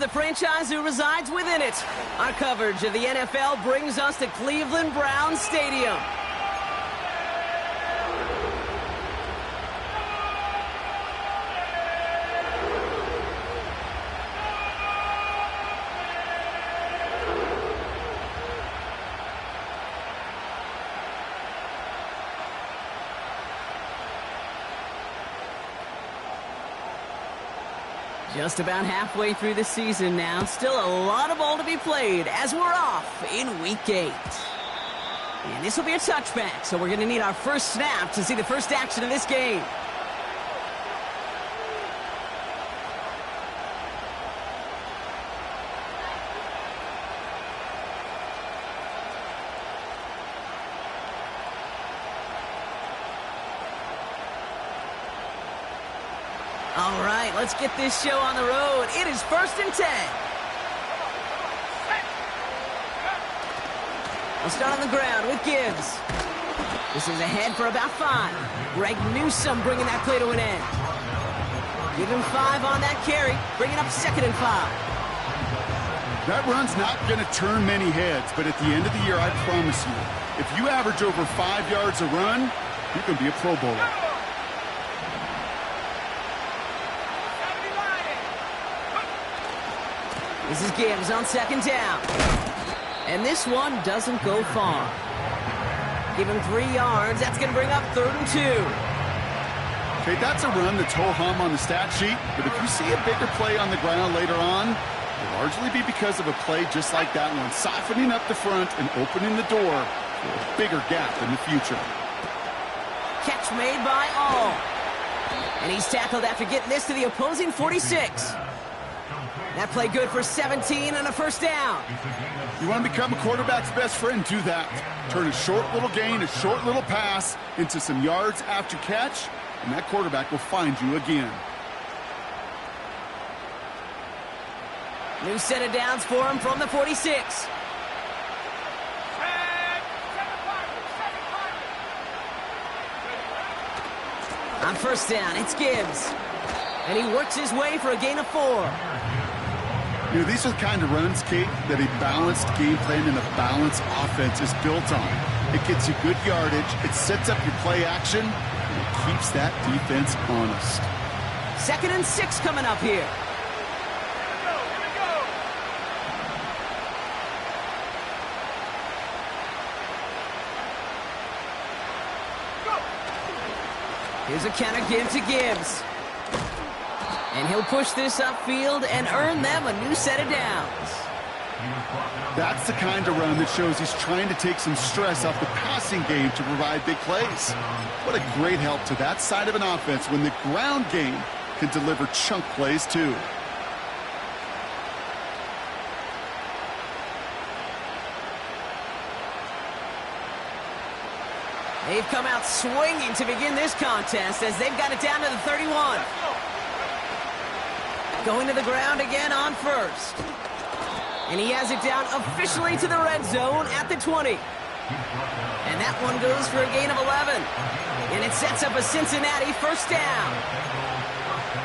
The franchise who resides within it. Our coverage of the NFL brings us to Cleveland Browns Stadium. Just about halfway through the season now. Still a lot of ball to be played as we're off in Week 8. And this will be a touchback, so we're going to need our first snap to see the first action of this game. All right, let's get this show on the road. It is 1st and 10. We'll start on the ground with Gibbs. This is ahead for about 5. Greg Newsome bringing that play to an end. Give him 5 on that carry, bringing up 2nd and 5. That run's not going to turn many heads, but at the end of the year, I promise you, if you average over 5 yards a run, you can be a Pro Bowler. This is Gibbs on 2nd down. And this one doesn't go far. Give him 3 yards. That's going to bring up 3rd and 2. Okay, that's a run that's ho-hum on the stat sheet, but if you see a bigger play on the ground later on, it'll largely be because of a play just like that one, softening up the front and opening the door for a bigger gap in the future. Catch made by All. And he's tackled after getting this to the opposing 46. That play good for 17 and a 1st down. You want to become a quarterback's best friend, do that. Turn a short little gain, a short little pass into some yards after catch, and that quarterback will find you again. New set of downs for him from the 46. On 1st down, it's Gibbs. And he works his way for a gain of 4. You know, these are the kind of runs, Kate, that a balanced game plan and a balanced offense is built on. It gets you good yardage, it sets up your play action, and it keeps that defense honest. 2nd and 6 coming up here. Here's a counter give to Gibbs. And he'll push this upfield and earn them a new set of downs. That's the kind of run that shows he's trying to take some stress off the passing game to provide big plays. What a great help to that side of an offense when the ground game can deliver chunk plays too. They've come out swinging to begin this contest as they've got it down to the 31. Going to the ground again on 1st. And he has it down officially to the red zone at the 20. And that one goes for a gain of 11. And it sets up a Cincinnati 1st down.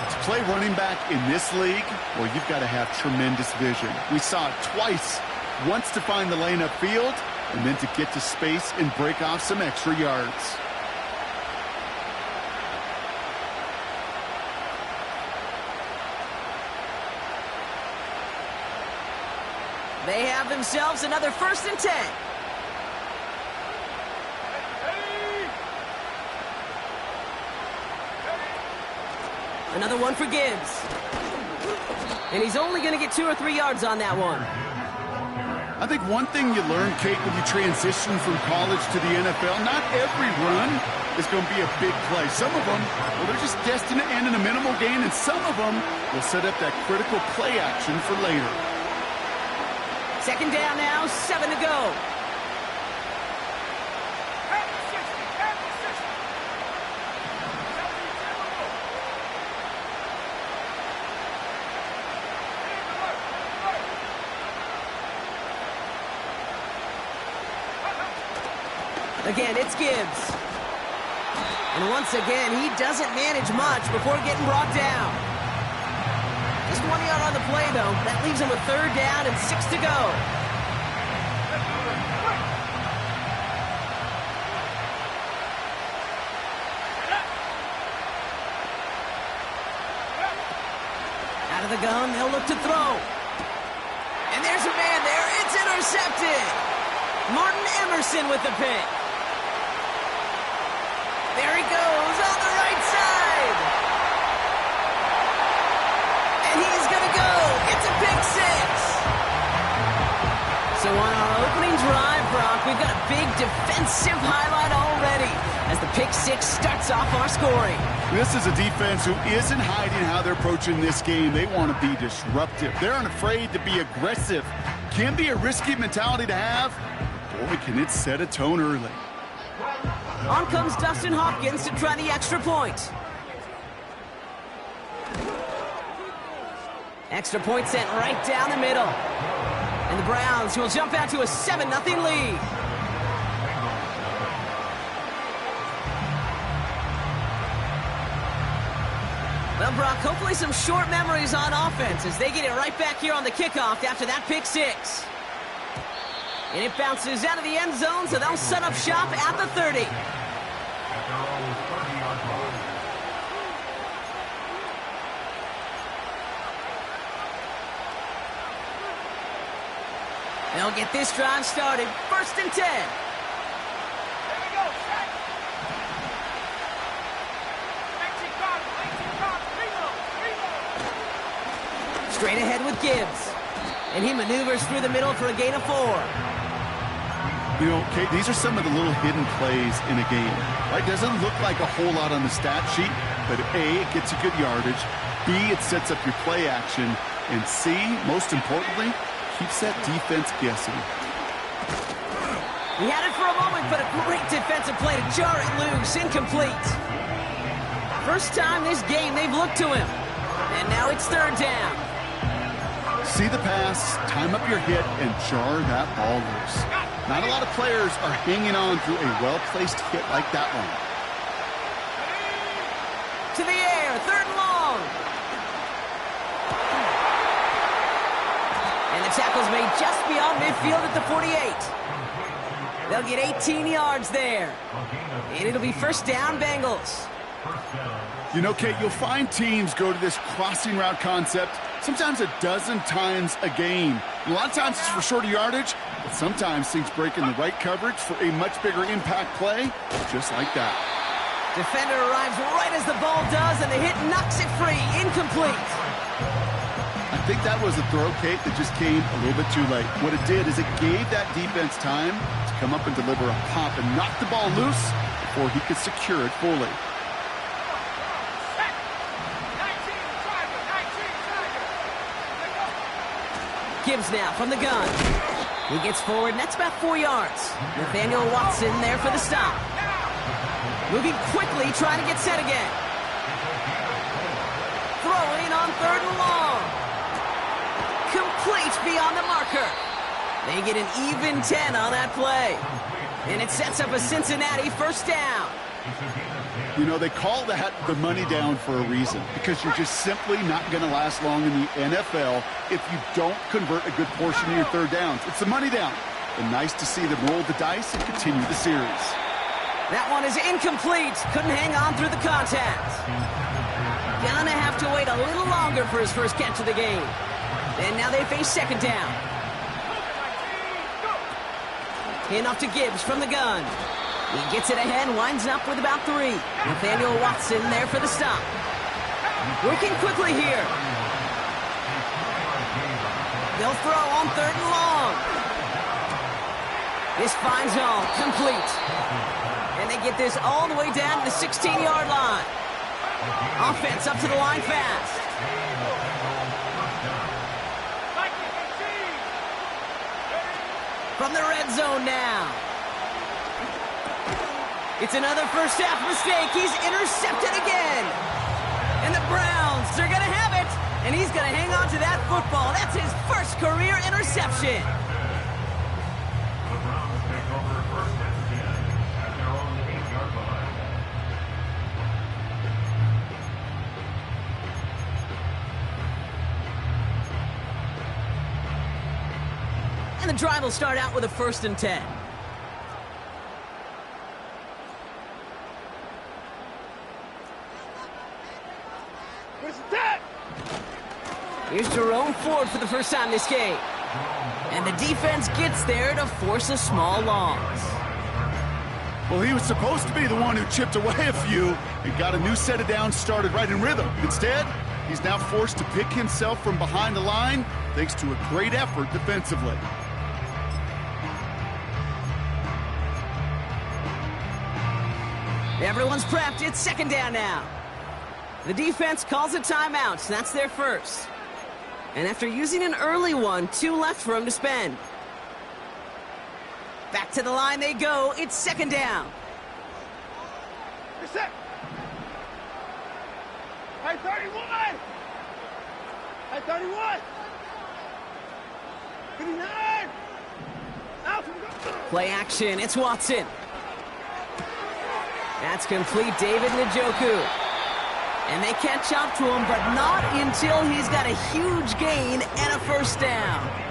To play running back in this league, well, you've got to have tremendous vision. We saw it twice. Once to find the lane upfield, and then to get to space and break off some extra yards. They have themselves another 1st and 10. Another one for Gibbs. And he's only going to get 2 or 3 yards on that one. I think one thing you learn, Kate, when you transition from college to the NFL, not every run is going to be a big play. Some of them, well, they're just destined to end in a minimal gain, and some of them will set up that critical play action for later. 2nd down now, 7 to go. Again, it's Gibbs. And once again, he doesn't manage much before getting brought down. This just 1 yard on the play, though. That leaves him with 3rd down and 6 to go. Out of the gun, they'll look to throw. And there's a man there. It's intercepted. Martin Emerson with the pick. There he goes on the right side. And he's going to go. It's a pick 6. So on our opening drive, Brock, we've got a big defensive highlight already as the pick 6 starts off our scoring. This is a defense who isn't hiding how they're approaching this game. They want to be disruptive. They're unafraid to be aggressive. Can be a risky mentality to have. Boy, can it set a tone early. On comes Dustin Hopkins to try the extra point. Extra point sent right down the middle. And the Browns will jump out to a 7-0 lead. Well, Brock, hopefully some short memories on offense as they get it right back here on the kickoff after that pick 6. And it bounces out of the end zone, so they'll set up shop at the 30. They'll get this drive started. 1st and 10. Straight ahead with Gibbs. And he maneuvers through the middle for a gain of 4. You know, Kate, these are some of the little hidden plays in a game. Right? Doesn't look like a whole lot on the stat sheet, but A, it gets you good yardage. B, it sets up your play action. And C, most importantly, keeps that defense guessing. He had it for a moment, but a great defensive play to jar it loose. Incomplete. First time this game they've looked to him. And now it's 3rd down. See the pass, time up your hit, and jar that ball loose. Not a lot of players are hanging on through a well-placed hit like that one. To the air, 3rd and long. And the tackle's made just beyond midfield at the 48. They'll get 18 yards there. And it'll be 1st down, Bengals. You know, Kate, you'll find teams go to this crossing route concept sometimes a dozen times a game. And a lot of times it's for shorter yardage, but sometimes things break in the right coverage for a much bigger impact play, just like that. Defender arrives right as the ball does, and the hit knocks it free. Incomplete. I think that was a throw, Kate, that just came a little bit too late. What it did is it gave that defense time to come up and deliver a pop and knock the ball loose before he could secure it fully. Gibbs now from the gun. He gets forward, and that's about 4 yards. Nathaniel Watson there for the stop. Moving quickly, trying to get set again. Throwing on 3rd and long. Complete beyond the marker. They get an even 10 on that play. And it sets up a Cincinnati 1st down. You know, they call that the money down for a reason, because you're just simply not going to last long in the NFL if you don't convert a good portion of your 3rd downs. It's the money down. And nice to see them roll the dice and continue the series. That one is incomplete. Couldn't hang on through the contact. Gonna have to wait a little longer for his first catch of the game. And now they face 2nd down. Hand off to Gibbs from the gun. He gets it ahead, winds up with about 3. Nathaniel Watson there for the stop. Working quickly here. They'll throw on 3rd and long. This finds home, complete. And they get this all the way down to the 16-yard line. Offense up to the line fast. From the red zone now. It's another first half mistake. He's intercepted again. And the Browns are going to have it. And he's going to hang on to that football. That's his first career interception. The Browns take over 1st and 10 at their own 8-yard line. And the drive will start out with a 1st and 10. Here's Jerome Ford for the first time this game. And the defense gets there to force a small loss. Well, he was supposed to be the one who chipped away a few and got a new set of downs started right in rhythm. Instead, he's now forced to pick himself from behind the line thanks to a great effort defensively. Everyone's prepped. It's 2nd down now. The defense calls a timeout. That's their first. And after using an early one, 2 left for him to spend. Back to the line they go. It's 2nd down. You're set. High 31. High 31. 59. Out. Play action. It's Watson. That's complete. David Njoku. And they catch up to him, but not until he's got a huge gain and a 1st down.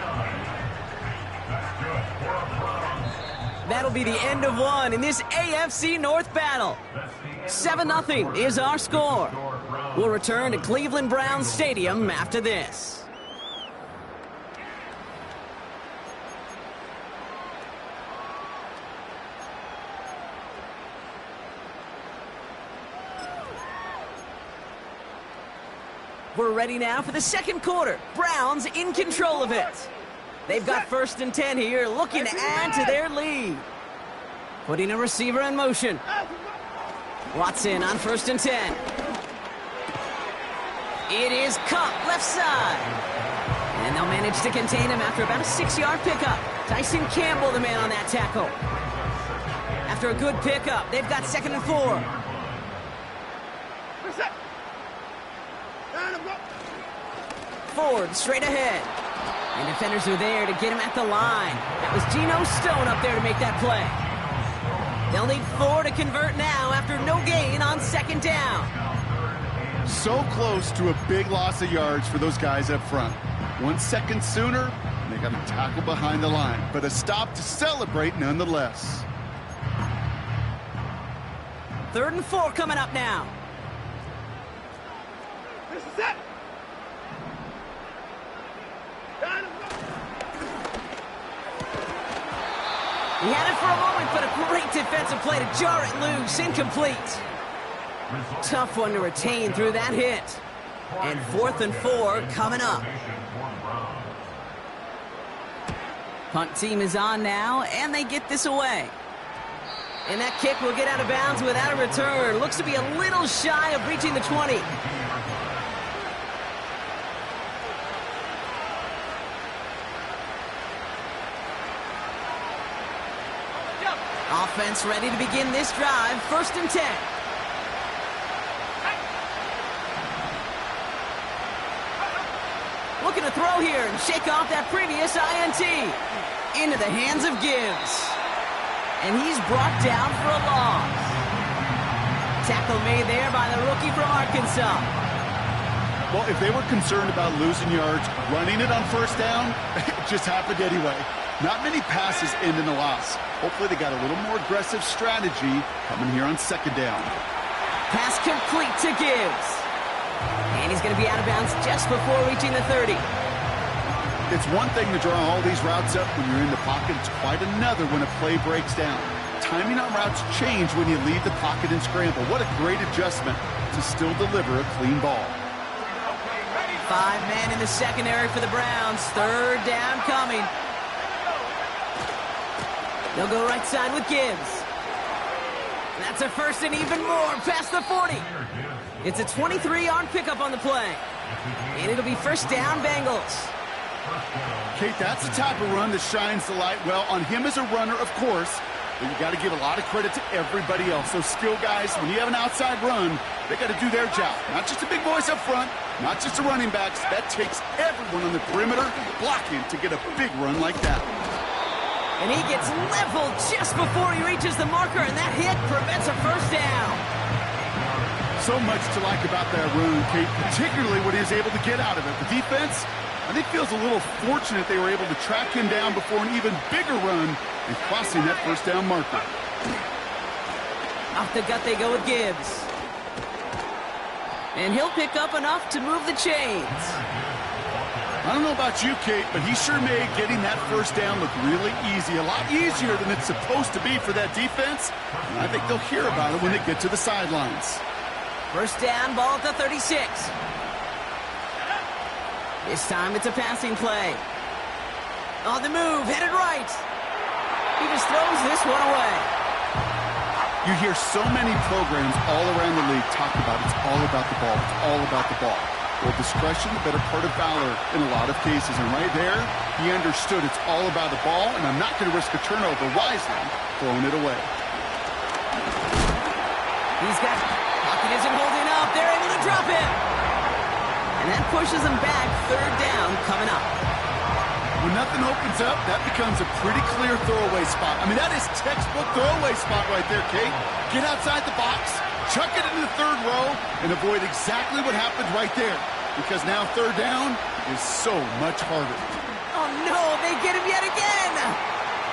That'll be the end of one in this AFC North battle. 7-0 is our score. We'll return to Cleveland Browns Stadium after this. We're ready now for the 2nd quarter. Browns in control of it. They've got 1st and 10 here, looking to add to their lead. Putting a receiver in motion. Watson on 1st and 10. It is Cup, left side. And they'll manage to contain him after about a 6-yard pickup. Tyson Campbell, the man on that tackle. After a good pickup, they've got 2nd and 4. Ford straight ahead. And defenders are there to get him at the line. That was Geno Stone up there to make that play. They'll need 4 to convert now after no gain on 2nd down. So close to a big loss of yards for those guys up front. 1 second sooner, and they got to tackle behind the line. But a stop to celebrate nonetheless. 3rd and 4 coming up now. This is it. He had it for a moment, but a great defensive play to jar it loose. Incomplete. Tough one to retain through that hit. And 4th and 4 coming up. Punt team is on now, and they get this away. And that kick will get out of bounds without a return. Looks to be a little shy of reaching the 20. Offense ready to begin this drive. 1st and 10. Looking to throw here and shake off that previous INT. Into the hands of Gibbs. And he's brought down for a loss. Tackle made there by the rookie from Arkansas. Well, if they were concerned about losing yards, running it on 1st down, it just happened anyway. Not many passes end in a loss. Hopefully they got a little more aggressive strategy coming here on 2nd down. Pass complete to Gibbs. And he's going to be out of bounds just before reaching the 30. It's one thing to draw all these routes up when you're in the pocket. It's quite another when a play breaks down. Timing on routes change when you leave the pocket and scramble. What a great adjustment to still deliver a clean ball. 5 men in the secondary for the Browns. 3rd down coming. They'll go right side with Gibbs. That's a 1st and even more past the 40. It's a 23-yard pickup on the play. And it'll be 1st down Bengals. Kate, that's the type of run that shines the light well on him as a runner, of course, but you got to give a lot of credit to everybody else. Those skill guys, when you have an outside run, they got to do their job. Not just the big boys up front, not just the running backs. That takes everyone on the perimeter blocking to get a big run like that. And he gets leveled just before he reaches the marker, and that hit prevents a 1st down. So much to like about that run, Kate, particularly what he was able to get out of it. The defense, I think feels a little fortunate they were able to track him down before an even bigger run and crossing that first down marker. Off the gut they go with Gibbs. And he'll pick up enough to move the chains. I don't know about you, Kate, but he sure made getting that first down look really easy. A lot easier than it's supposed to be for that defense. And I think they'll hear about it when they get to the sidelines. First down, ball at the 36. This time it's a passing play. On the move, headed right. He just throws this one away. You hear so many programs all around the league talk about it's all about the ball. It's all about the ball. Well, discretion, the better part of valor in a lot of cases. And right there, he understood it's all about the ball, and I'm not going to risk a turnover wisely, throwing it away. He's got pocket isn't holding up. They're able to drop him. And that pushes him back. Third down coming up. When nothing opens up, that becomes a pretty clear throwaway spot. I mean, that is textbook throwaway spot right there, Kate. Get outside the box, chuck it into the third row, and avoid exactly what happened right there. Because now third down is so much harder. Oh, no, they get him yet again.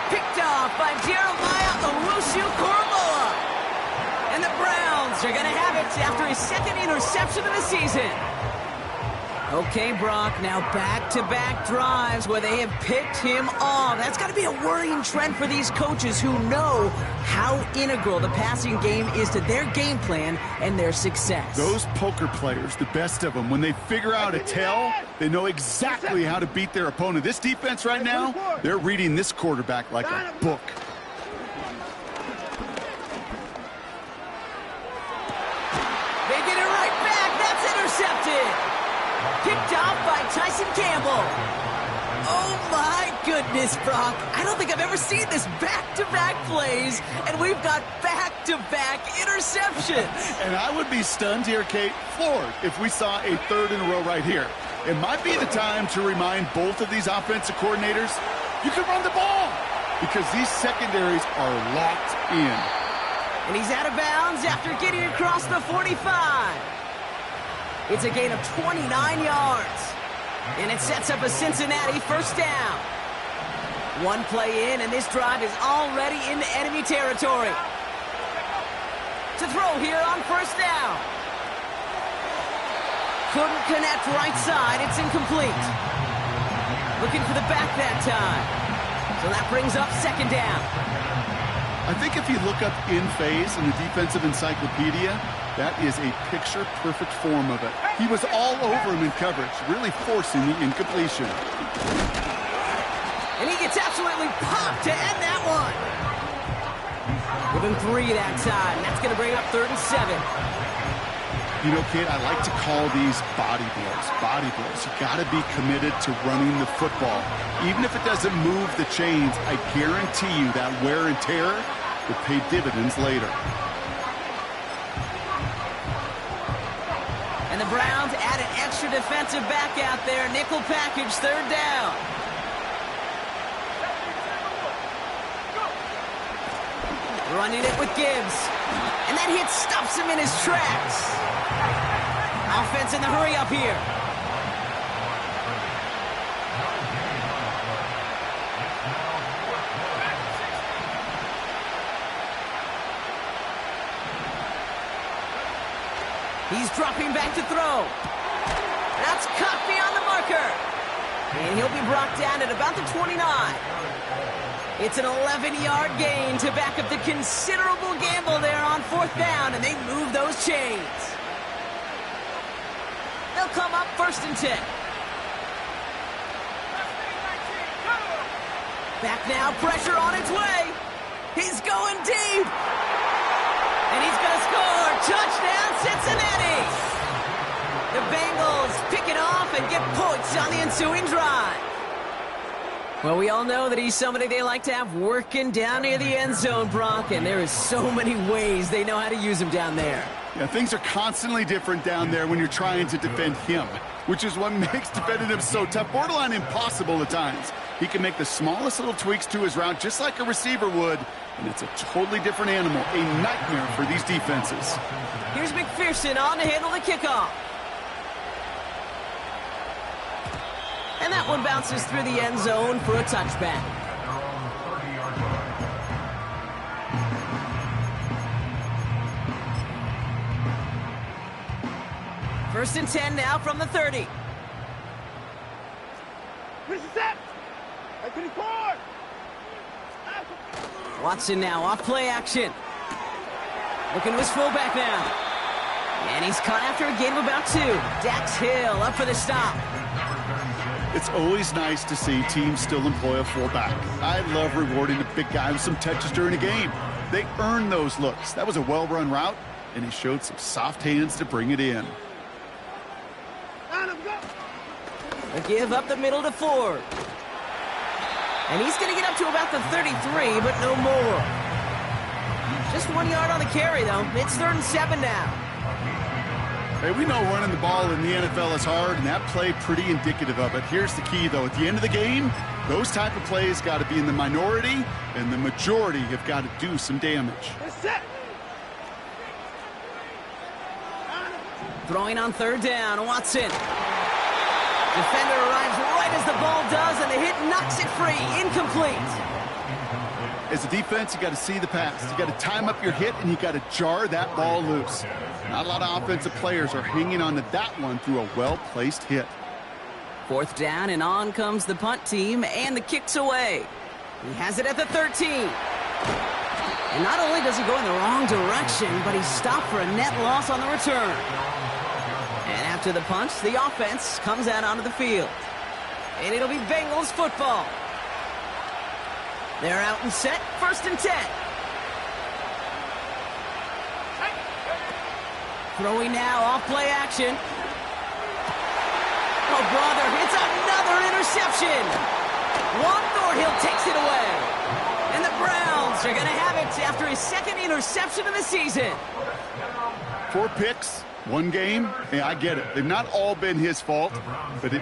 Picked off by Jeremiah Owusu-Koramoah. And the Browns are going to have it after his second interception of the season. Okay, Brock, now back-to-back drives where they have picked him off. That's got to be a worrying trend for these coaches who know how integral the passing game is to their game plan and their success. Those poker players, the best of them, when they figure out a tell, they know exactly how to beat their opponent. This defense right now, they're reading this quarterback like a book. They get it right back. That's intercepted. Picked off by Tyson Campbell. Oh, my goodness, Brock. I don't think I've ever seen this back-to-back plays, and we've got back-to-back interceptions. And I would be stunned here, Kate, floored, if we saw a third in a row right here. It might be the time to remind both of these offensive coordinators, you can run the ball, because these secondaries are locked in. And he's out of bounds after getting across the 45. It's a gain of 29 yards. And it sets up a Cincinnati first down. One play in, and this drive is already into enemy territory. To throw here on first down. Couldn't connect right side. It's incomplete. Looking for the back that time. So that brings up second down. I think if you look up in phase in the defensive encyclopedia, that is a picture-perfect form of it. He was all over him in coverage, really forcing the incompletion. And he gets absolutely popped to end that one. Give him 3 that time. That's going to bring up 3rd and 7. You know, kid, I like to call these body blows. Body blows. You got to be committed to running the football. Even if it doesn't move the chains, I guarantee you that wear and tear will pay dividends later. And the Browns add an extra defensive back out there. Nickel package, third down. Running it with Gibbs. And that hit stops him in his tracks. Offense in the hurry up here. He's dropping back to throw. That's caught beyond the marker. And he'll be brought down at about the 29. It's an 11-yard gain to back up the considerable gamble there on 4th down, and they move those chains. They'll come up 1st and 10. Back now, pressure on its way. He's going deep. And he's going to score. Touchdown, Cincinnati. The Bengals pick it off and get points on the ensuing drive. Well, we all know that he's somebody they like to have working down near the end zone, Brock, and there is so many ways they know how to use him down there. Yeah, things are constantly different down there when you're trying to defend him, which is what makes defending him so tough, borderline impossible at times. He can make the smallest little tweaks to his route just like a receiver would, and it's a totally different animal, a nightmare for these defenses. Here's McPherson on to handle the kickoff. And that one bounces through the end zone for a touchback. First and 10 now from the 30. Finish the set. 24. Watson now off play action. Looking to his fullback now. And he's caught after a gain of about 2. Dax Hill up for the stop. It's always nice to see teams still employ a fullback. I love rewarding a big guy with some touches during a game. They earn those looks. That was a well-run route, and he showed some soft hands to bring it in. A give up the middle to Ford. And he's going to get up to about the 33, but no more. Just 1 yard on the carry, though. It's 3rd and 7 now. Hey, we know running the ball in the NFL is hard, and that play pretty indicative of it. Here's the key, though. At the end of the game, those type of plays got to be in the minority, and the majority have got to do some damage. Throwing on 3rd down, Watson. Defender arrives right as the ball does, and the hit knocks it free. Incomplete. As a defense, you got to see the pass. You got to time up your hit, and you got to jar that ball loose. Not a lot of offensive players are hanging on to that one through a well-placed hit. 4th down, and on comes the punt team, and the kick's away. He has it at the 13. And not only does he go in the wrong direction, but he's stopped for a net loss on the return. And after the punch, the offense comes out onto the field. And it'll be Bengals football. They're out and set, 1st and 10. Throwing now, off play action. Oh, brother, it's another interception. Juan Thornhill takes it away. And the Browns are going to have it after his 2nd interception of the season. 4 picks, 1 game. Hey, I get it. They've not all been his fault, but it...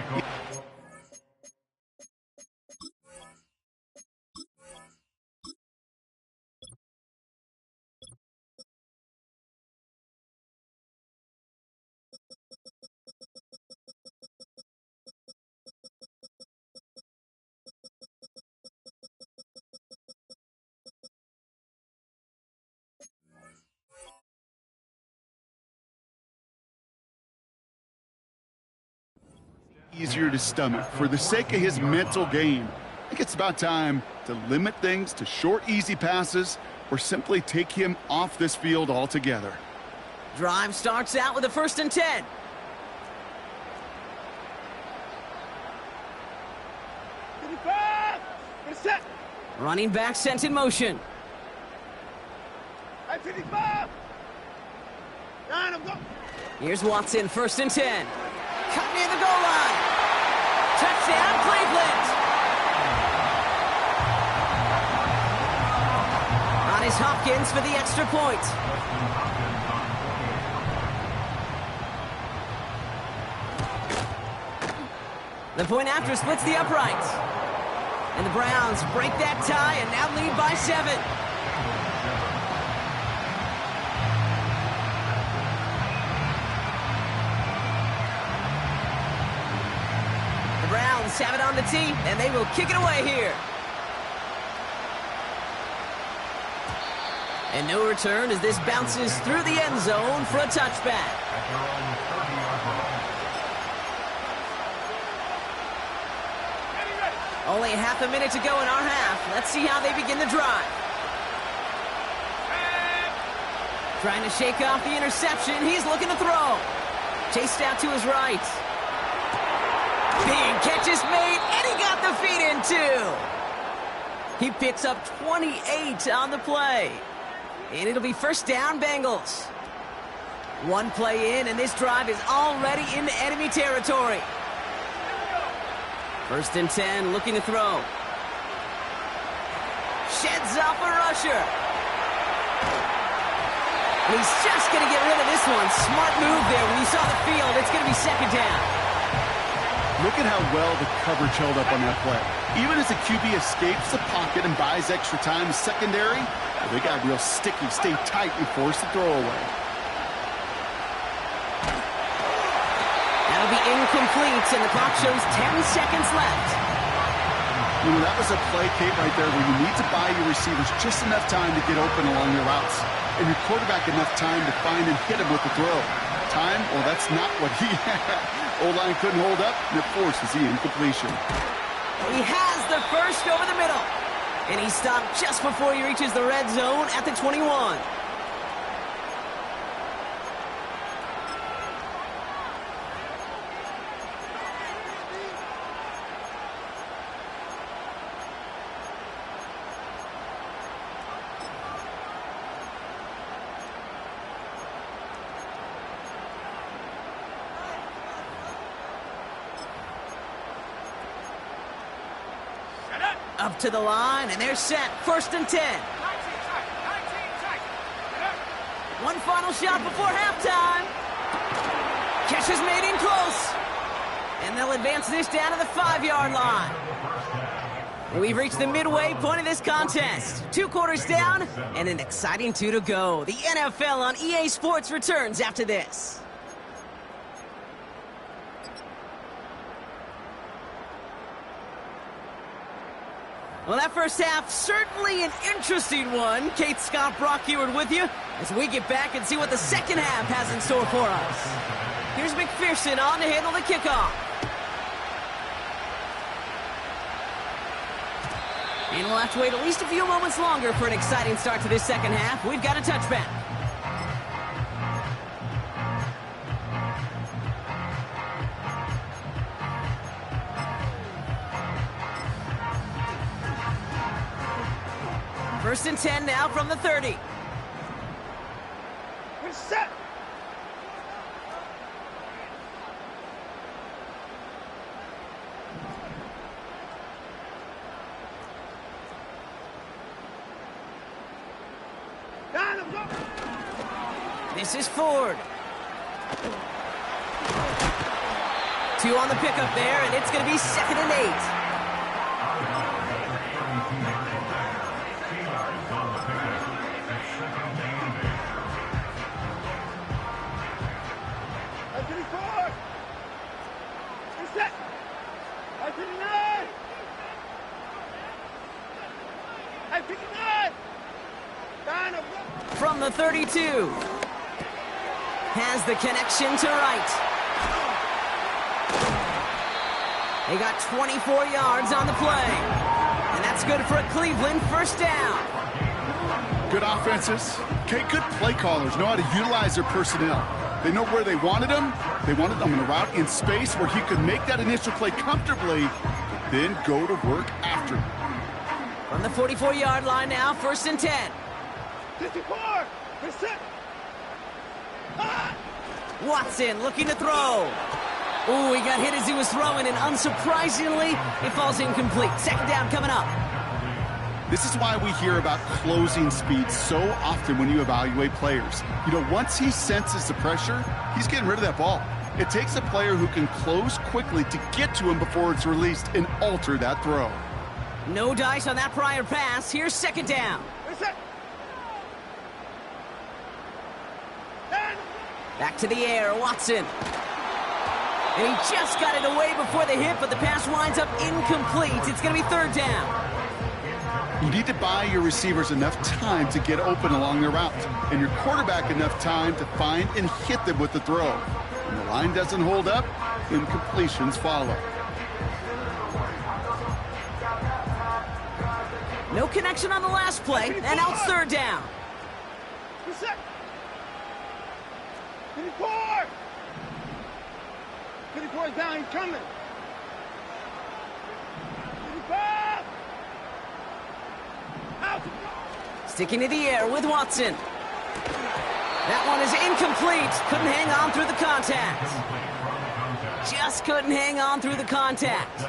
easier to stomach for the sake of his mental game. I think it's about time to limit things to short, easy passes or simply take him off this field altogether. Drive starts out with a 1st and 10. Running back sent in motion. 55. Here's Watson, 1st and 10. Cut near the goal line. Touchdown, Cleveland. On is Hopkins for the extra point. The point after splits the uprights. And the Browns break that tie and now lead by 7. Browns have it on the tee, and they will kick it away here. And no return as this bounces through the end zone for a touchback. Only half a minute to go in our half. Let's see how they begin the drive. Trying to shake off the interception. He's looking to throw. Chased out to his right. Big catch is made, and he got the feet in, too. He picks up 28 on the play. And it'll be 1st down, Bengals. 1 play in, and this drive is already into enemy territory. 1st and 10, looking to throw. Sheds off a rusher. And he's just going to get rid of this one. Smart move there. When you saw the field, it's going to be 2nd down. Look at how well the coverage held up on that play. Even as the QB escapes the pocket and buys extra time secondary, they got real sticky, stay tight, and force the throw away. That'll be incomplete, and the clock shows 10 seconds left. You know, that was a play, Kate, right there where you need to buy your receivers just enough time to get open along their routes, and your quarterback enough time to find and hit him with the throw. Time? Well, that's not what he had. O-line couldn't hold up, and it forces the incompletion. He has the first over the middle, and he stopped just before he reaches the red zone at the 21. Up to the line, and they're set. 1st and 10. One final shot before halftime. Catch is made in close. And they'll advance this down to the 5-yard line. And we've reached the midway point of this contest. 2 quarters down, and an exciting 2 to go. The NFL on EA Sports returns after this. Well, that first half, certainly an interesting one. Kate, Scott, Brock Eward with you as we get back and see what the second half has in store for us. Here's McPherson on to handle the kickoff. And we'll have to wait at least a few moments longer for an exciting start to this second half. We've got a touchback. First and 10 now from the 30. We're set. Down, go. This is Ford. 2 on the pickup there, and it's going to be 2nd and 8. From the 32. Has the connection to right. They got 24 yards on the play. And that's good for a Cleveland first down. Good offenses. Okay, good play callers know how to utilize their personnel. They know where they wanted them. They wanted them on a route in space where he could make that initial play comfortably, then go to work after. From the 44-yard line now, 1st and 10. 54! We're set! Ah! Watson looking to throw. Ooh, he got hit as he was throwing, and unsurprisingly, it falls incomplete. 2nd down coming up. This is why we hear about closing speed so often when you evaluate players. You know, once he senses the pressure, he's getting rid of that ball. It takes a player who can close quickly to get to him before it's released and alter that throw. No dice on that prior pass. Here's 2nd down. We're set! Back to the air, Watson. And he just got it away before the hit, but the pass winds up incomplete. It's going to be 3rd down. You need to buy your receivers enough time to get open along their route, and your quarterback enough time to find and hit them with the throw. When the line doesn't hold up, incompletions follow. No connection on the last play, and now it's 3rd down. We're set! 54! 54 is down, he's coming. 55! Out! Sticking to the air with Watson. That one is incomplete. Couldn't hang on through the contact. Just couldn't hang on through the contact.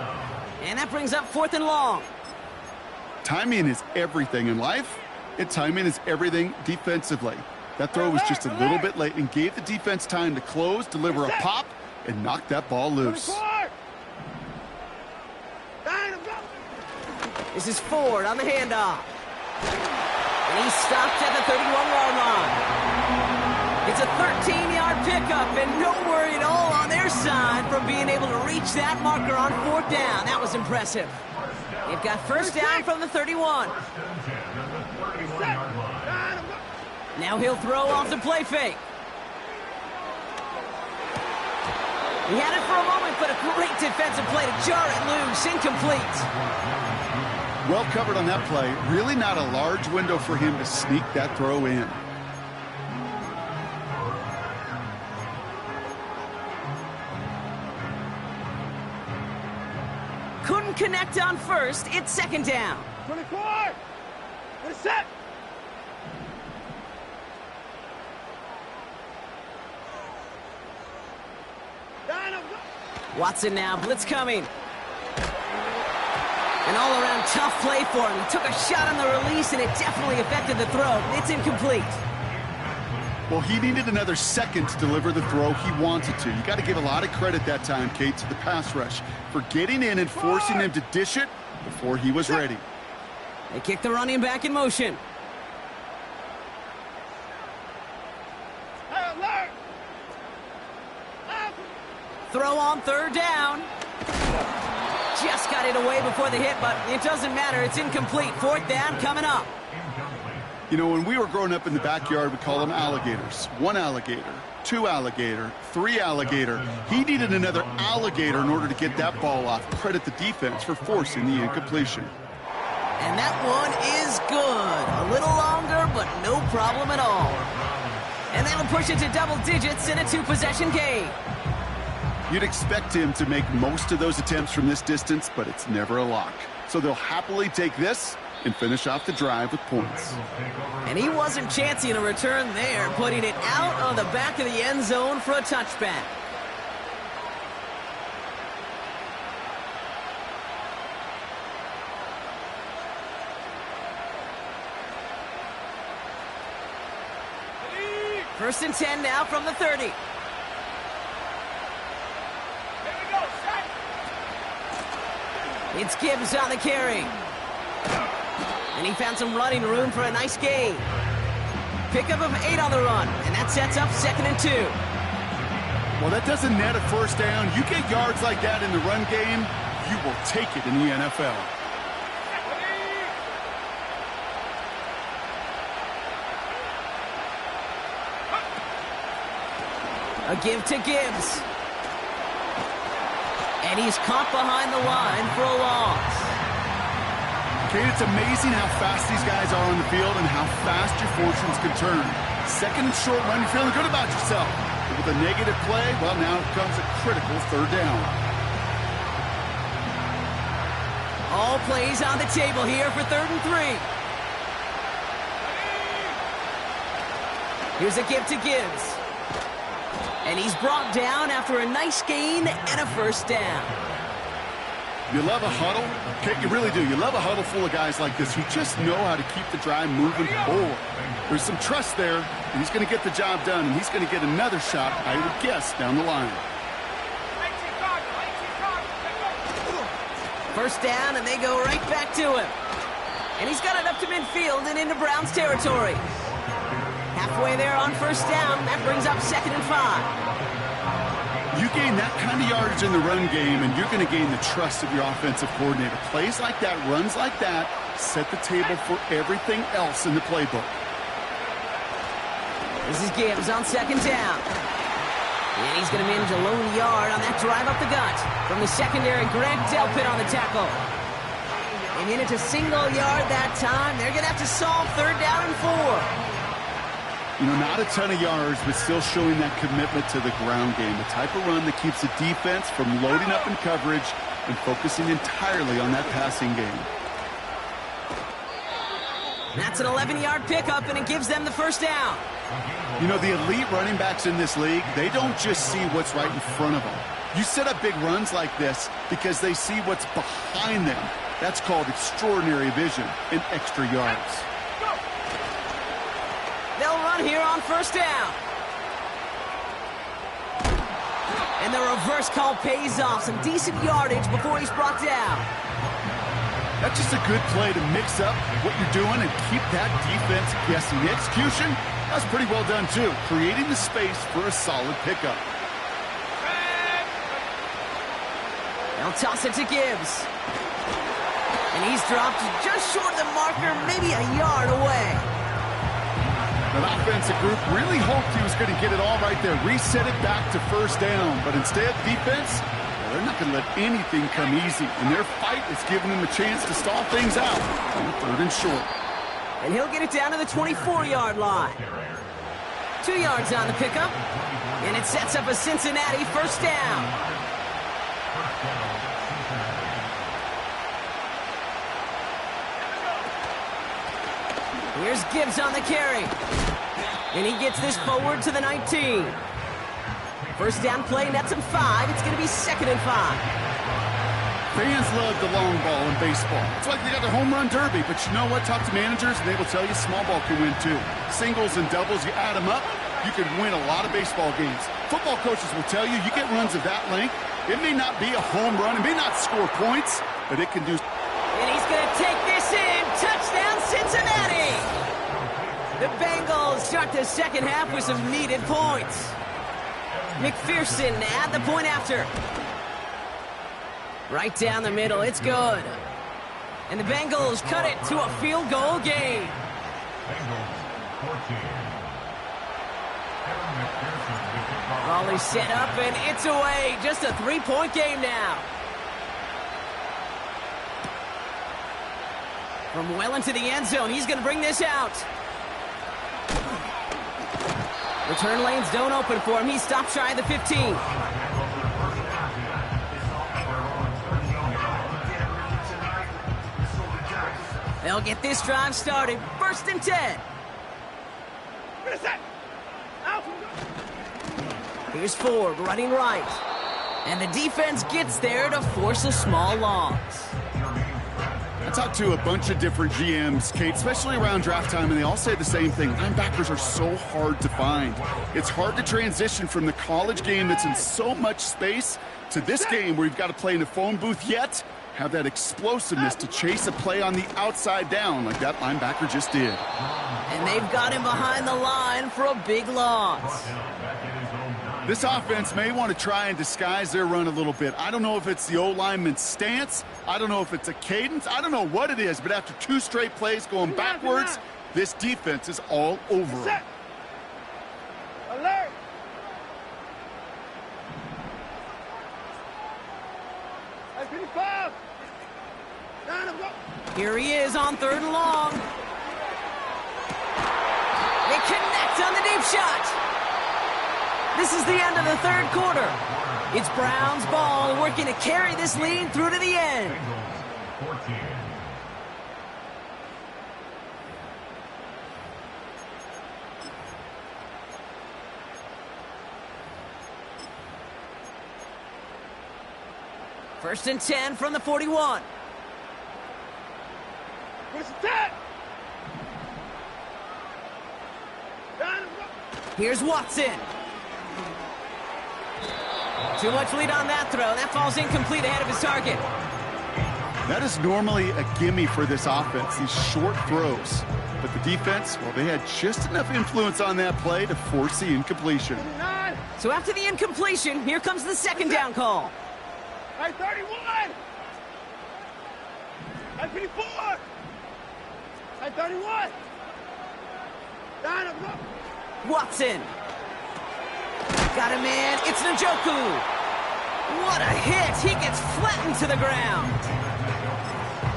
And that brings up 4th and long. Timing is everything in life, and timing is everything defensively. That throw was just a little bit late and gave the defense time to close, deliver a pop, and knock that ball loose. This is Ford on the handoff. And he's stopped at the 31-yard line. It's a 13-yard pickup, and no worry at all on their side from being able to reach that marker on 4th down. That was impressive. They've got first down from the 31. Now he'll throw off the play fake. He had it for a moment, but a great defensive play to jar it loose. Incomplete. Well covered on that play. Really not a large window for him to sneak that throw in. Couldn't connect on first. It's 2nd down. 24. We're set. Watson now, blitz coming. An all-around tough play for him. He took a shot on the release, and it definitely affected the throw. It's incomplete. Well, he needed another second to deliver the throw he wanted to. You got to give a lot of credit that time, Kate, to the pass rush for getting in and forcing him to dish it before he was ready. They kick the running back in motion. Throw on 3rd down. Just got it away before the hit, but it doesn't matter. It's incomplete. 4th down coming up. You know, when we were growing up in the backyard, we call them alligators. 1 alligator, 2 alligator, 3 alligator. He needed another alligator in order to get that ball off. Credit the defense for forcing the incompletion. And that one is good. A little longer, but no problem at all. And that'll push it to double digits in a 2-possession game. You'd expect him to make most of those attempts from this distance, but it's never a lock. So they'll happily take this and finish off the drive with points. And he wasn't chancing a return there, putting it out on the back of the end zone for a touchback. First and 10 now from the 30. It's Gibbs on the carry. And he found some running room for a nice gain. Pickup of 8 on the run, and that sets up 2nd and 2. Well, that doesn't net a first down. You get yards like that in the run game, you will take it in the NFL. A give to Gibbs. And he's caught behind the line for a loss. Kate, it's amazing how fast these guys are on the field and how fast your fortunes can turn. 2nd and short run, you're feeling good about yourself. But with a negative play, well, now comes a critical 3rd down. All plays on the table here for 3rd and 3. Here's a give to Gibbs. And he's brought down after a nice gain and a first down. You love a huddle? Kate, you really do. You love a huddle full of guys like this who just know how to keep the drive moving forward. There's some trust there, and he's going to get the job done, and he's going to get another shot, I would guess, down the line. First down, and they go right back to him. And he's got it up to midfield and into Browns territory. Halfway there on first down, that brings up 2nd and 5. You gain that kind of yardage in the run game, and you're going to gain the trust of your offensive coordinator. Plays like that, runs like that, set the table for everything else in the playbook. This is Gibbs on 2nd down. And he's going to manage a lone yard on that drive up the gut. From the secondary, Grant Delpit on the tackle. They manage a single yard that time. They're going to have to solve 3rd down and 4. You know, not a ton of yards, but still showing that commitment to the ground game. The type of run that keeps the defense from loading up in coverage and focusing entirely on that passing game. That's an 11-yard pickup, and it gives them the first down. You know, the elite running backs in this league, they don't just see what's right in front of them. You set up big runs like this because they see what's behind them. That's called extraordinary vision and extra yards. They'll run here on first down. And the reverse call pays off. Some decent yardage before he's brought down. That's just a good play to mix up what you're doing and keep that defense guessing. The execution, that's pretty well done too. Creating the space for a solid pickup. They'll toss it to Gibbs. And he's dropped just short of the marker, maybe a yard away. The offensive group really hoped he was going to get it all right there, reset it back to first down. But instead, defense, they're not going to let anything come easy. And their fight is giving them a chance to stall things out on 3rd and short. And he'll get it down to the 24-yard line. 2 yards on the pickup. And it sets up a Cincinnati first down. Here's Gibbs on the carry. And he gets this forward to the 19. First down play, nets him 5. It's going to be 2nd and 5. Fans love the long ball in baseball. It's like they got the home run derby, but you know what? Talk to managers, and they will tell you small ball can win too. Singles and doubles, you add them up, you can win a lot of baseball games. Football coaches will tell you, you get runs of that length, it may not be a home run, it may not score points, but it can do. And he's going to take this in. Touchdown, Cincinnati! The Bengals start the second half with some needed points. McPherson at the point after. Right down the middle, it's good. And the Bengals cut it to a field goal game. Raleigh set up, and it's away. Just a 3-point game now. From well into the end zone, he's going to bring this out. Return lanes don't open for him. He stopped shy of the 15. They'll get this drive started. 1st and 10. Here's Ford running right. And the defense gets there to force a small loss. I talked to a bunch of different GMs, Kate, especially around draft time, and they all say the same thing. Linebackers are so hard to find. It's hard to transition from the college game that's in so much space to this game where you've got to play in a phone booth, yet have that explosiveness to chase a play on the outside down like that linebacker just did. And they've got him behind the line for a big loss. This offense may want to try and disguise their run a little bit. I don't know if it's the O-lineman's stance. I don't know if it's a cadence. I don't know what it is, but after 2 straight plays going backwards, this defense is all over them. Alert! Here he is on 3rd and long. They connect on the deep shot. This is the end of the 3rd quarter. It's Brown's ball working to carry this lead through to the end. First and 10 from the 41. Here's Watson. Too much lead on that throw. That falls incomplete ahead of his target. That is normally a gimme for this offense, these short throws. But the defense, well, they had just enough influence on that play to force the incompletion. So after the incompletion, here comes the 2nd down call. I 31. I 54. I 31. Watson. Got him in. It's Njoku. What a hit. He gets flattened to the ground.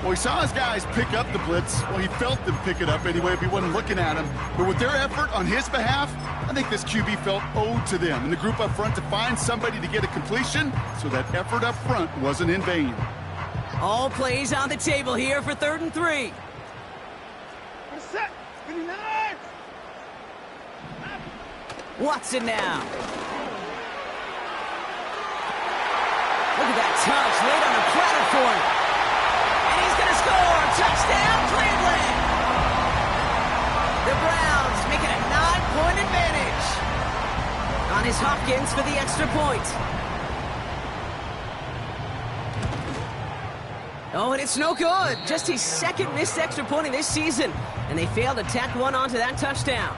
Well, he saw his guys pick up the blitz. Well, he felt them pick it up anyway if he wasn't looking at him. But with their effort on his behalf, I think this QB felt owed to them and the group up front to find somebody to get a completion, so that effort up front wasn't in vain. All plays on the table here for 3rd and 3. Watson now. Look at that touch laid on a platter for him. And he's going to score. Touchdown, Cleveland. The Browns make it a 9-point advantage. On his Hopkins for the extra point. Oh, and it's no good. Just his 2nd missed extra point of this season. And they failed to tack one onto that touchdown.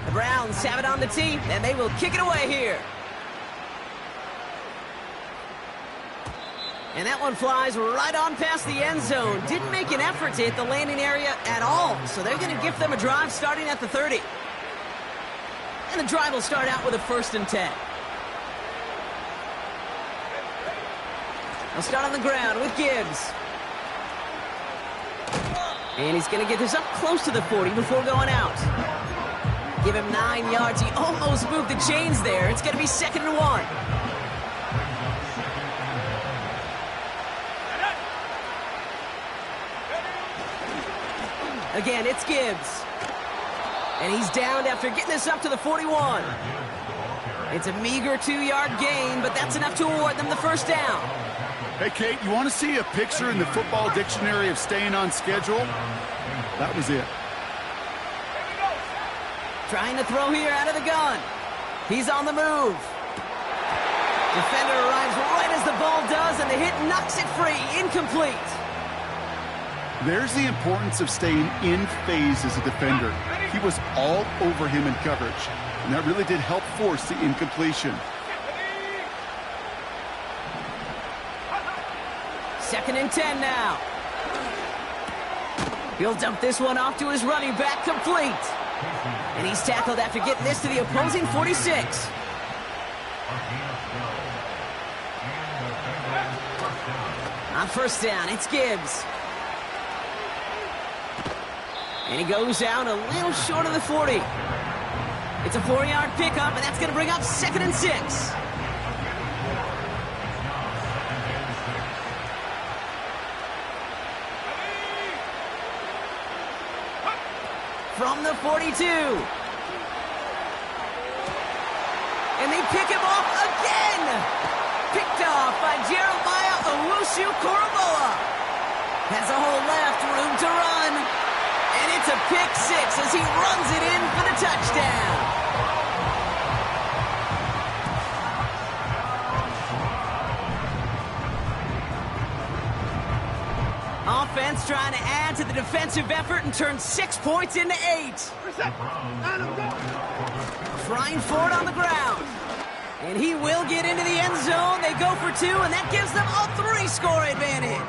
The Browns have it on the tee, and they will kick it away here. And that one flies right on past the end zone. Didn't make an effort to hit the landing area at all, so they're going to give them a drive starting at the 30. And the drive will start out with a 1st and 10. They'll start on the ground with Gibbs. And he's going to get this up close to the 40 before going out. Give him 9 yards. He almost moved the chains there. It's going to be 2nd and 1. Again, it's Gibbs. And he's downed after getting this up to the 41. It's a meager 2-yard gain, but that's enough to award them the 1st down. Hey, Kate, you want to see a picture in the football dictionary of staying on schedule? That was it. Trying to throw here out of the gun. He's on the move. Defender arrives right as the ball does, and the hit knocks it free. Incomplete. There's the importance of staying in phase as a defender. He was all over him in coverage, and that really did help force the incompletion. 2nd and 10 now. He'll dump this one off to his running back, complete. And he's tackled after getting this to the opposing 46. On 1st down, it's Gibbs. And he goes out a little short of the 40. It's a 4-yard pickup, and that's going to bring up 2nd and 6. From the 42. And they pick him off again. Picked off by Jeremiah Owusu-Koramoah. Has a hole left, room to run. And it's a pick 6 as he runs it in for the touchdown. Offense trying to add to the defensive effort and turn 6 points into 8. Trying for it on the ground. And he will get into the end zone. They go for 2, and that gives them a 3-score advantage.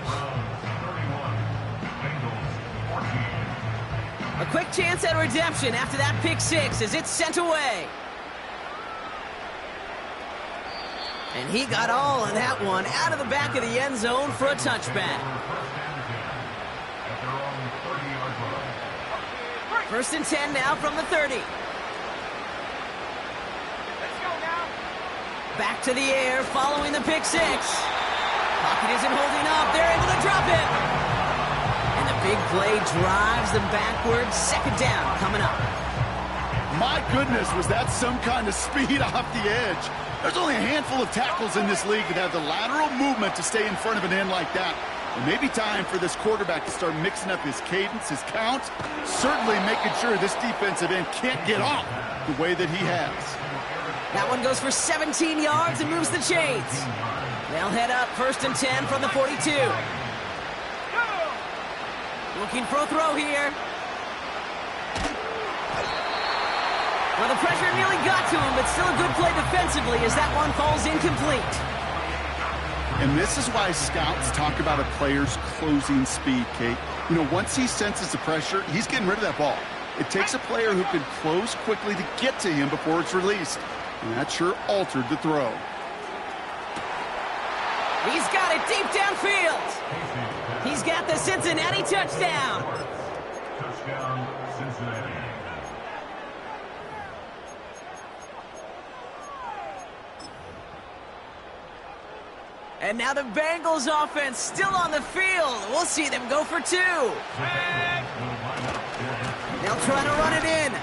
A quick chance at redemption after that pick 6 as it's sent away. And he got all of that one out of the back of the end zone for a touchback. 1st and 10 now from the 30. Back to the air following the pick 6. Pocket isn't holding up. They're able to drop it. And the big play drives them backwards. 2nd down coming up. My goodness, was that some kind of speed off the edge. There's only a handful of tackles in this league that have the lateral movement to stay in front of an end like that. It may be time for this quarterback to start mixing up his cadence, his count, certainly making sure this defensive end can't get off the way that he has. That one goes for 17 yards and moves the chains. They'll head up 1st and 10 from the 42. Looking for a throw here. Well, the pressure nearly got to him, but still a good play defensively as that one falls incomplete. And this is why scouts talk about a player's closing speed, Kate. You know, once he senses the pressure, he's getting rid of that ball. It takes a player who can close quickly to get to him before it's released. And that sure altered the throw. He's got it deep downfield. He's got the Cincinnati touchdown. Touchdown, Cincinnati. And now the Bengals offense still on the field. We'll see them go for 2. They'll try to run it in.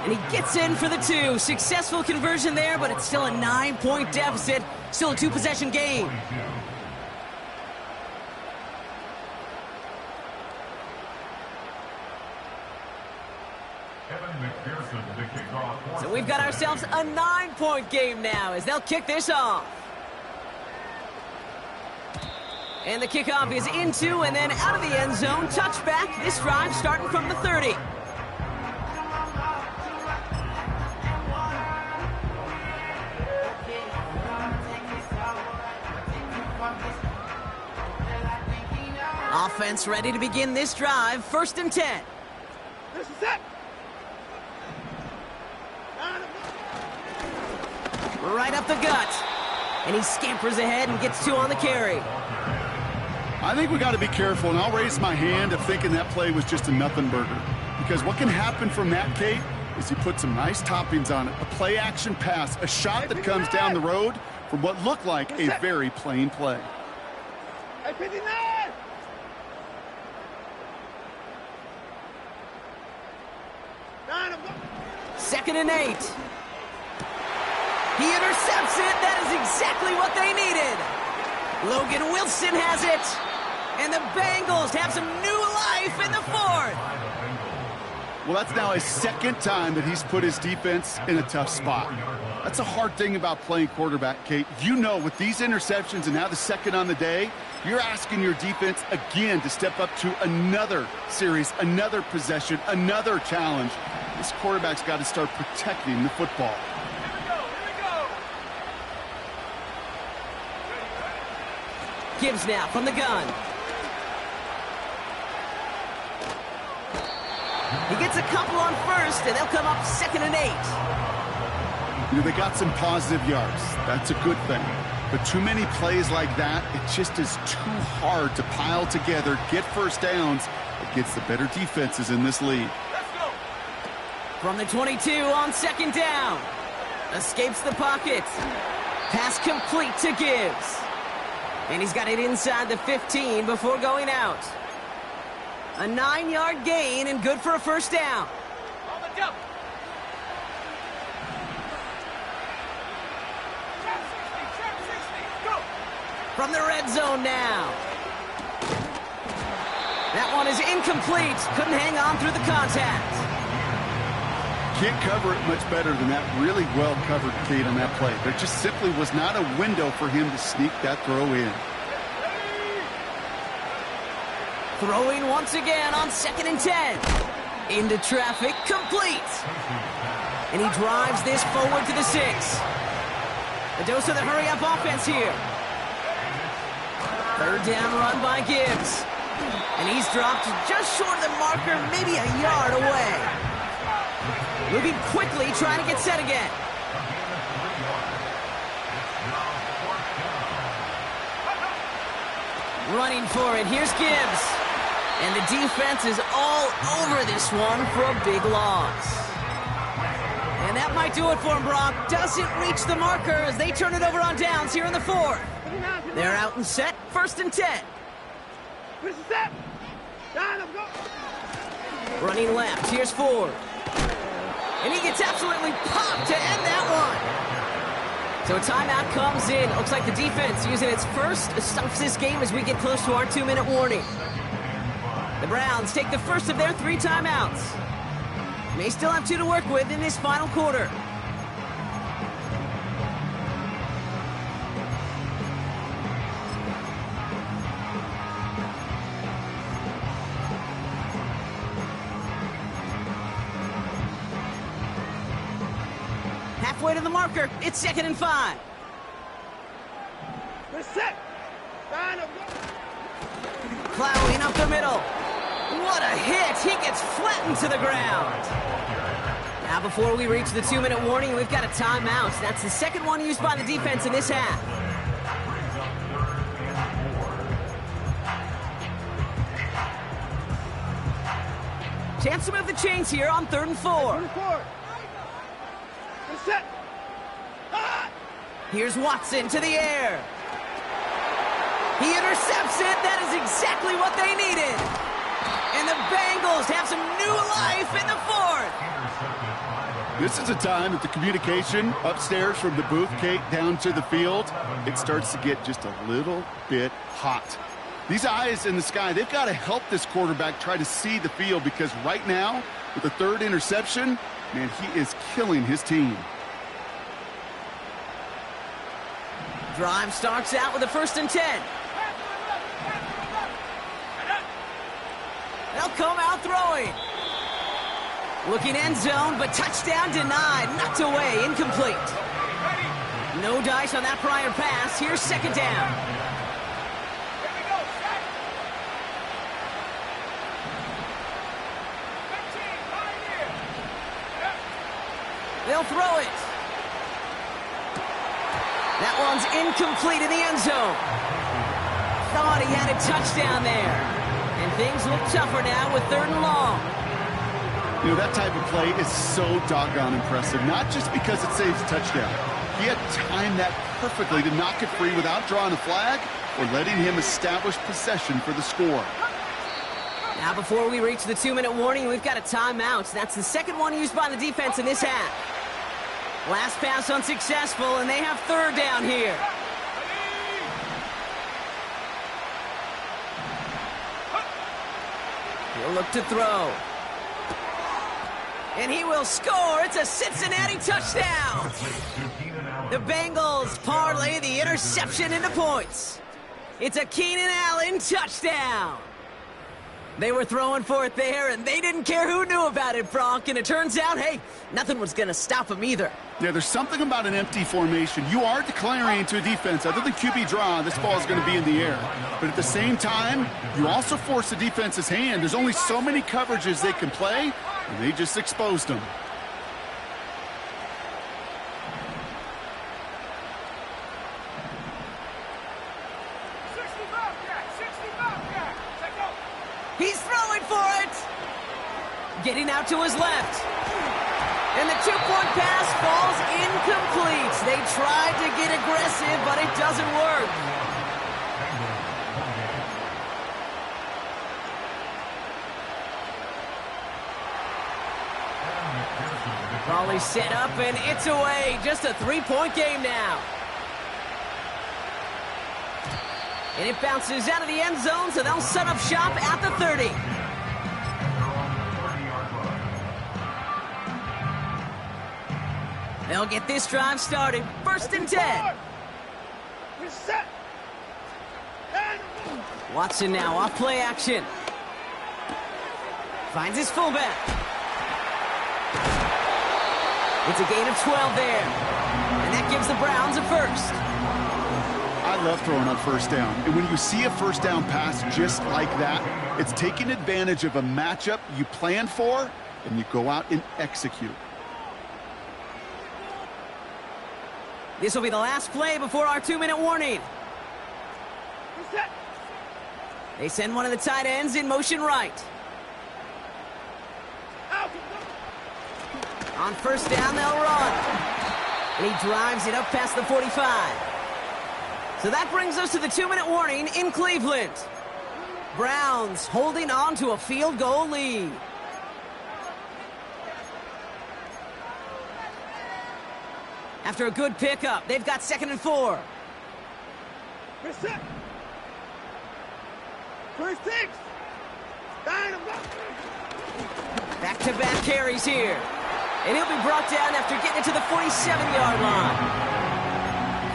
And he gets in for the 2. Successful conversion there, but it's still a 9-point deficit. Still a 2-possession game. So we've got ourselves a 9-point game now as they'll kick this off. And the kickoff is into and then out of the end zone. Touchback. This drive starting from the 30. Offense ready to begin this drive. 1st and 10. This is it. Right up the gut. And he scampers ahead and gets 2 on the carry. I think we got to be careful, and I'll raise my hand of thinking that play was just a nothing burger. Because what can happen from that, Kate, is you put some nice toppings on it. A play-action pass, a shot that comes down the road from what looked like a very plain play. Hey, 59! Second and 8. He intercepts it. That is exactly what they needed. Logan Wilson has it. And the Bengals have some new life in the 4th. Well, that's now his 2nd time that he's put his defense in a tough spot. That's a hard thing about playing quarterback, Kate. You know, with these interceptions and now the 2nd on the day, you're asking your defense again to step up to another series, another possession, another challenge. This quarterback's got to start protecting the football. Gibbs now from the gun. He gets a couple on 1st, and they'll come up 2nd and 8. You know, they got some positive yards. That's a good thing. But too many plays like that, it just is too hard to pile together, get 1st downs against the better defenses in this league. From the 22 on 2nd down. Escapes the pocket. Pass complete to Gibbs. And he's got it inside the 15 before going out. A 9-yard gain and good for a 1st down. On the jump. Trap 60, go. From the red zone now. That one is incomplete. Couldn't hang on through the contact. Can't cover it much better than that. Really well covered, Kate, on that play. There just simply was not a window for him to sneak that throw in. Throwing once again on 2nd and 10. Into traffic, complete. And he drives this forward to the 6. A dose of the hurry-up offense here. 3rd down run by Gibbs. And he's dropped just short of the marker, maybe a yard away. Moving quickly, trying to get set again. Running for it, here's Gibbs. And the defense is all over this one for a big loss. And that might do it for him, Brock. Doesn't reach the marker as they turn it over on downs here in the 4th. They're out and set, 1st and 10. This is it. Down, go. Running left, here's Ford. And he gets absolutely popped to end that one. So a timeout comes in. Looks like the defense using its first stops this game as we get close to our 2-minute warning. The Browns take the first of their 3 timeouts. May still have 2 to work with in this final quarter. Halfway to the marker, it's 2nd and 5. We're set. Down, go. Plowing up the middle. What a hit! He gets flattened to the ground. Now before we reach the 2-minute warning, we've got a timeout. That's the 2nd one used by the defense in this half. Chance to move the chains here on 3rd and 4. We're set. Here's Watson to the air. He intercepts it. That is exactly what they needed. And the Bengals have some new life in the 4th. This is a time that the communication upstairs from the booth, Kate, down to the field, it starts to get just a little bit hot. These eyes in the sky, they've got to help this quarterback try to see the field because right now, with the 3rd interception, man, he is killing his team. Drive starts out with a 1st and 10. They'll come out throwing. Looking end zone, but touchdown denied. Knocked away, incomplete. No dice on that prior pass. Here's 2nd down. They'll throw it. That one's incomplete in the end zone. Thought he had a touchdown there. And things look tougher now with 3rd and long. You know, that type of play is so doggone impressive, not just because it saves a touchdown. He had timed that perfectly to knock it free without drawing a flag or letting him establish possession for the score. Now, before we reach the 2-minute warning, we've got a timeout. That's the second one used by the defense in this half. Last pass unsuccessful, and they have 3rd down here. He'll look to throw. And he will score. It's a Cincinnati touchdown. The Bengals parlay the interception into points. It's a Keenan Allen touchdown. They were throwing for it there, and they didn't care who knew about it, Brock. And it turns out, hey, nothing was going to stop them either. Yeah, there's something about an empty formation. You are declaring to a defense, other than QB draw, this ball is going to be in the air. But at the same time, you also force the defense's hand. There's only so many coverages they can play, and they just exposed them. He's throwing for it. Getting out to his left. And the 2-point pass falls incomplete. They tried to get aggressive, but it doesn't work. Ball is set up, and it's away. Just a 3-point game now. And it bounces out of the end zone, so they'll set up shop at the 30. They'll get this drive started. 1st and 10. Reset. Watson now off play action. Finds his fullback. It's a gain of 12 there. And that gives the Browns a 1st. I love throwing on 1st down. And when you see a 1st down pass just like that, it's taking advantage of a matchup you plan for, and you go out and execute. This will be the last play before our 2-minute warning. Reset. They send one of the tight ends in motion right. Out. On 1st down, they'll run. And he drives it up past the 45. So that brings us to the 2-minute warning in Cleveland. Browns holding on to a field goal lead. After a good pickup, they've got 2nd and 4. Reset. 1st 6. Back-to-back carries here. And he'll be brought down after getting it to the 47-yard line.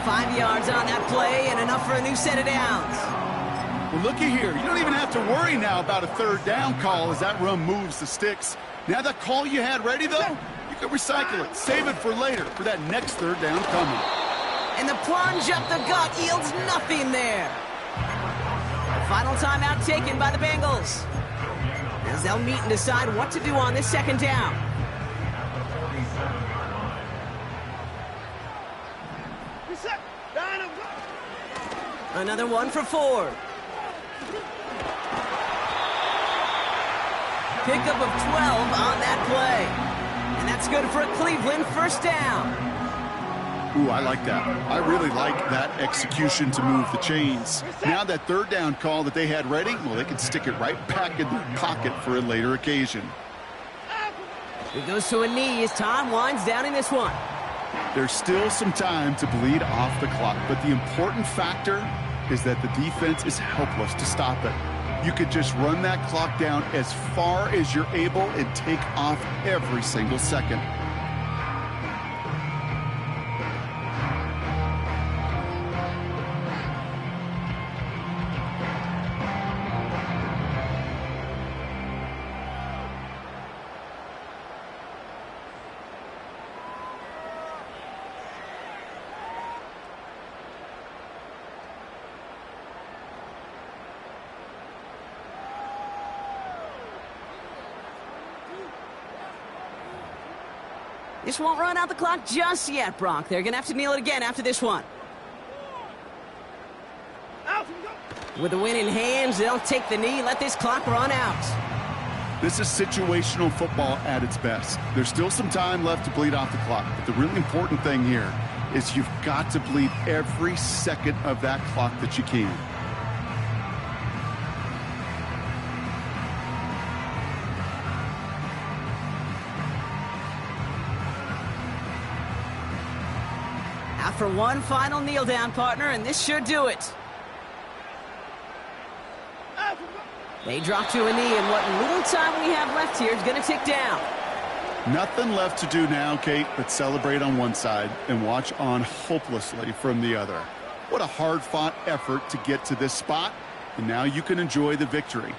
5 yards on that play and enough for a new set of downs. Well, looky here. You don't even have to worry now about a 3rd down call as that run moves the sticks. Now that call you had ready, though, you can recycle it. Save it for later for that next 3rd down coming. And the plunge up the gut yields nothing there. Final timeout taken by the Bengals, as they'll meet and decide what to do on this 2nd down. Reset. Another one for 4. Pickup of 12 on that play. And that's good for a Cleveland 1st down. Ooh, I like that. I really like that execution to move the chains. Now that 3rd down call that they had ready, well, they can stick it right back in their pocket for a later occasion. It goes to a knee as time winds down in this one. There's still some time to bleed off the clock, but the important factor is that the defense is helpless to stop it. You could just run that clock down as far as you're able and take off every single second. This won't run out the clock just yet, Brock. They're going to have to kneel it again after this one. With the win in hands, they'll take the knee, let this clock run out. This is situational football at its best. There's still some time left to bleed off the clock, but the really important thing here is you've got to bleed every second of that clock that you can. For one final kneel down, partner, and this should do it. They drop to a knee, and what little time we have left here is going to tick down. Nothing left to do now, Kate, but celebrate on one side and watch on hopelessly from the other. What a hard-fought effort to get to this spot, and now you can enjoy the victory.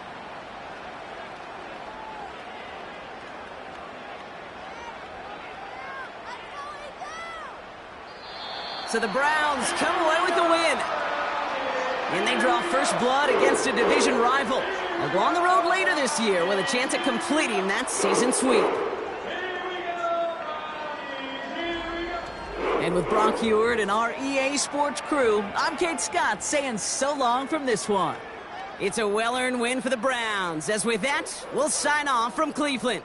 So the Browns come away with the win. And they draw first blood against a division rival. They'll go on the road later this year with a chance at completing that season sweep. And with Brock Heward and our EA Sports crew, I'm Kate Scott saying so long from this one. It's a well-earned win for the Browns. As with that, we'll sign off from Cleveland.